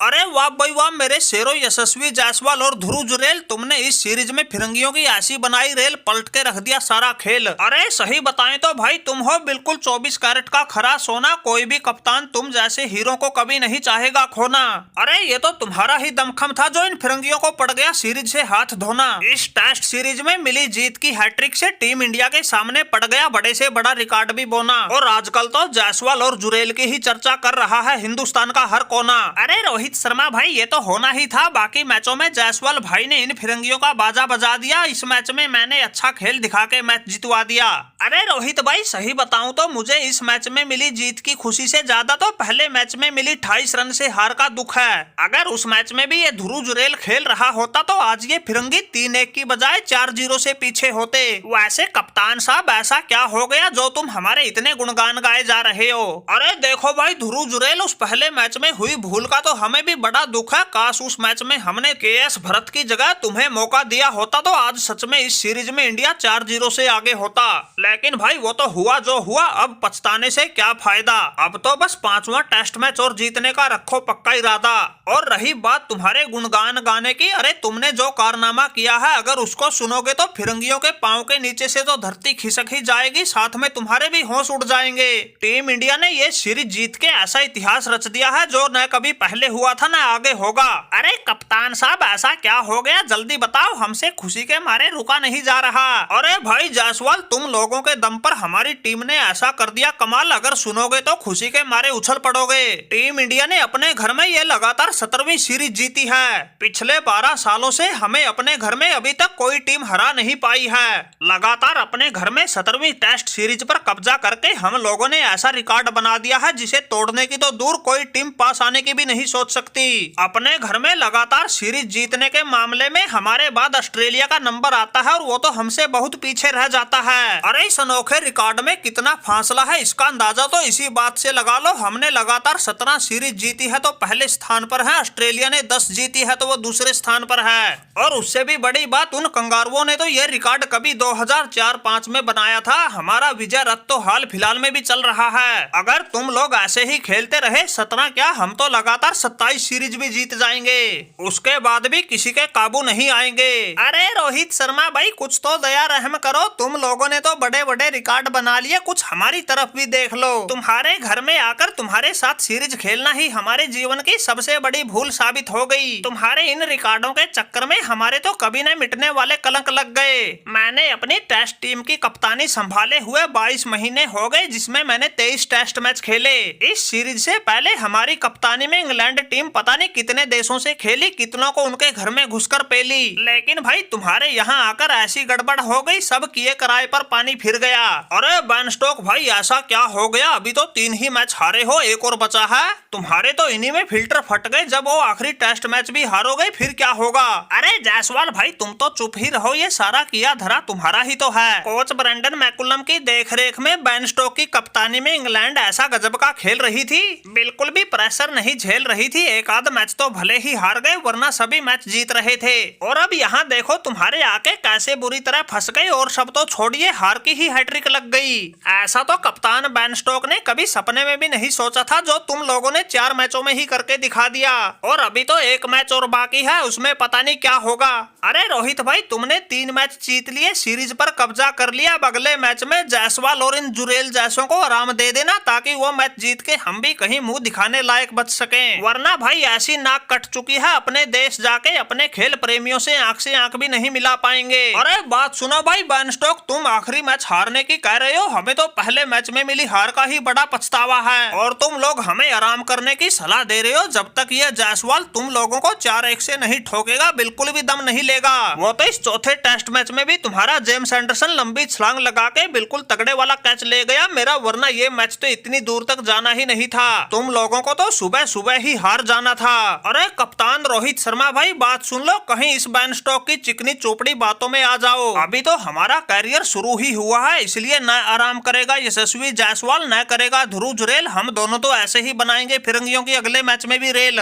अरे वाह भाई वाह, मेरे शेरों यशस्वी जायसवाल और ध्रुव जुरेल, तुमने इस सीरीज में फिरंगियों की ऐसी बनाई रेल, पलट के रख दिया सारा खेल। अरे सही बताएं तो भाई तुम हो बिल्कुल 24 कैरेट का खरा सोना। कोई भी कप्तान तुम जैसे हीरो को कभी नहीं चाहेगा खोना। अरे ये तो तुम्हारा ही दमखम था जो इन फिरंगियों को पड़ गया सीरीज से हाथ धोना। इस टेस्ट सीरीज में मिली जीत की हैट्रिक से टीम इंडिया के सामने पड़ गया बड़े से बड़ा रिकॉर्ड भी बोना। और आजकल तो जायसवाल और जुरेल की ही चर्चा कर रहा है हिंदुस्तान का हर कोना। अरे रोहित शर्मा भाई, ये तो होना ही था। बाकी मैचों में जायसवाल भाई ने इन फिरंगियों का बाजा बजा दिया। इस मैच में मैंने अच्छा खेल दिखा के मैच जितवा दिया। अरे रोहित भाई, सही बताऊं तो मुझे इस मैच में मिली जीत की खुशी से ज्यादा तो पहले मैच में मिली 28 रन से हार का दुख है। अगर उस मैच में भी ये ध्रुव जुरेल खेल रहा होता तो आज ये फिरंगी 3-1 की बजाय 4-0 से पीछे होते। वैसे कप्तान साहब, ऐसा क्या हो गया जो तुम हमारे इतने गुणगान गाए जा रहे हो? अरे देखो भाई ध्रुव जुरेल, उस पहले मैच में हुई भूल का तो हमें भी बड़ा दुख है। काश उस मैच में हमने केएस भरत की जगह तुम्हें मौका दिया होता तो आज सच में इस सीरीज में इंडिया 4-0 से आगे होता। लेकिन भाई वो तो हुआ जो हुआ, अब पछताने से क्या फायदा। अब तो बस 5वां टेस्ट मैच और जीतने का रखो पक्का इरादा। और रही बात तुम्हारे गुणगान गाने की, अरे तुमने जो कारनामा किया है अगर उसको सुनोगे तो फिरंगियों के पांव के नीचे से तो धरती खिसक ही जाएगी, साथ में तुम्हारे भी होश उड़ जाएंगे। टीम इंडिया ने ये सीरीज जीत के ऐसा इतिहास रच दिया है जो न कभी पहले हुआ था न आगे होगा। अरे कप्तान साहब, ऐसा क्या हो गया जल्दी बताओ, हमसे खुशी के मारे रुका नहीं जा रहा। अरे भाई जायसवाल, तुम लोगों के दम पर हमारी टीम ने ऐसा कर दिया कमाल, अगर सुनोगे तो खुशी के मारे उछल पड़ोगे। टीम इंडिया ने अपने घर में ये लगातार 17वीं सीरीज जीती है। पिछले 12 सालों से हमें अपने घर में अभी तक कोई टीम हरा नहीं पाई है। लगातार अपने घर में 17वीं टेस्ट सीरीज पर कब्जा करके हम लोगों ने ऐसा रिकॉर्ड बना दिया है जिसे तोड़ने की तो दूर कोई टीम पास आने की भी नहीं सोच सकती। अपने घर में लगातार सीरीज जीतने के मामले में हमारे बाद ऑस्ट्रेलिया का नंबर आता है और वो तो हमसे बहुत पीछे रह जाता है। अरे इस अनोखे रिकॉर्ड में कितना फासला है इसका अंदाजा तो इसी बात से लगा लो। हमने लगातार 17 सीरीज जीती है तो पहले स्थान पर है, ऑस्ट्रेलिया ने 10 जीती है तो वो दूसरे स्थान पर है। और उससे भी बड़ी बात, उन कंगारुओं ने तो ये रिकॉर्ड कभी 2004-05 में बनाया था। हमारा विजय रथ तो हाल फिलहाल में भी चल रहा है। अगर तुम लोग ऐसे ही खेलते रहे, 17 क्या हम तो लगातार 27 सीरीज भी जीत जाएंगे, उसके बाद भी किसी के काबू नहीं आएंगे। अरे रोहित शर्मा भाई, कुछ तो दया रहम करो। तुम लोगों ने तो बड़े बड़े रिकॉर्ड बना लिए, कुछ हमारी तरफ भी देख लो। तुम्हारे घर में आकर तुम्हारे साथ सीरीज खेलना ही हमारे जीवन की सबसे बड़ी भूल साबित हो गई। तुम्हारे इन रिकॉर्डों के चक्कर में हमारे तो कभी न मिटने वाले कलंक लग गए। मैंने अपनी टेस्ट टीम की कप्तानी संभाले हुए 22 महीने हो गए, जिसमें मैंने 23 टेस्ट मैच खेले। इस सीरीज से पहले हमारी कप्तानी में इंग्लैंड टीम पता नहीं कितने देशों से खेली, कितनों को उनके घर में घुसकर पेली। लेकिन भाई तुम्हारे यहाँ आकर ऐसी गड़बड़ हो गई, सब किए किराए पर पानी फिर गया। अरे बेन स्टोक भाई, ऐसा क्या हो गया? अभी तो 3 ही मैच हारे हो, एक और बचा है। तुम्हारे तो इन्हीं में फिल्टर फट गए, जब वो आखिरी टेस्ट मैच भी हारोगे फिर क्या होगा? अरे जायसवाल भाई, तुम तो चुप ही रहो, ये सारा किया धरा तुम्हारा ही तो है। कोच ब्रेंडन मैकुलम की देखरेख में बेन स्टोक की कप्तानी में इंग्लैंड ऐसा गजब का खेल रही थी, बिल्कुल भी प्रेशर नहीं झेल रही थी। एक आध मैच तो भले ही हार गए, वरना सभी मैच जीत रहे थे। और अब यहाँ देखो तुम्हारे आके कैसे बुरी तरह फंस गए, और सब तो छोड़िए, हार की ही हैट्रिक लग गई। ऐसा तो कप्तान बेन स्टोक ने कभी सपने में भी नहीं सोचा था, जो तुम लोगों ने 4 मैचों में ही करके दिखा दिया। और अभी तो एक मैच और बाकी है, उसमें पता नहीं क्या होगा। अरे रोहित भाई, तुमने 3 मैच जीत लिए, सीरीज पर कब्जा कर लिया। अब अगले मैच में जायसवाल और इन जुरेल जैसों को आराम दे देना, ताकि वो मैच जीत के हम भी कहीं मुंह दिखाने लायक बच सकें। वरना भाई ऐसी नाक कट चुकी है, अपने देश जाके अपने खेल प्रेमियों से आंख भी नहीं मिला पाएंगे। अरे बात सुनो भाई बेन स्टोक, तुम आखिरी मैच हारने की कह रहे हो, हमें तो पहले मैच में मिली हार का ही बड़ा पछतावा है। और तुम लोग हमें आराम करने की सलाह दे रहे हो। जब तक ये जायसवाल तुम लोगों को 4-1 से नहीं ठोकेगा, बिल्कुल भी दम नहीं लेगा। वो तो इस चौथे टेस्ट मैच में भी तुम्हारा जेम्स एंडरसन लंबी छलांग लगा के बिल्कुल तगड़े वाला कैच ले गया मेरा, वरना ये मैच तो इतनी दूर तक जाना ही नहीं था। तुम लोगों को तो सुबह सुबह ही हार जाना था। अरे कप्तान रोहित शर्मा भाई, बात सुन लो, कहीं इस बेन स्टोक की चिकनी चोपड़ी बातों में आ जाओ। अभी तो हमारा कैरियर शुरू ही हुआ है, इसलिए न आराम करेगा यशस्वी जायसवाल, न करेगा ध्रुव जुरेल। हम दोनों तो ऐसे ही बनाएंगे फिरंगियों की अगले मैच में भी रेल।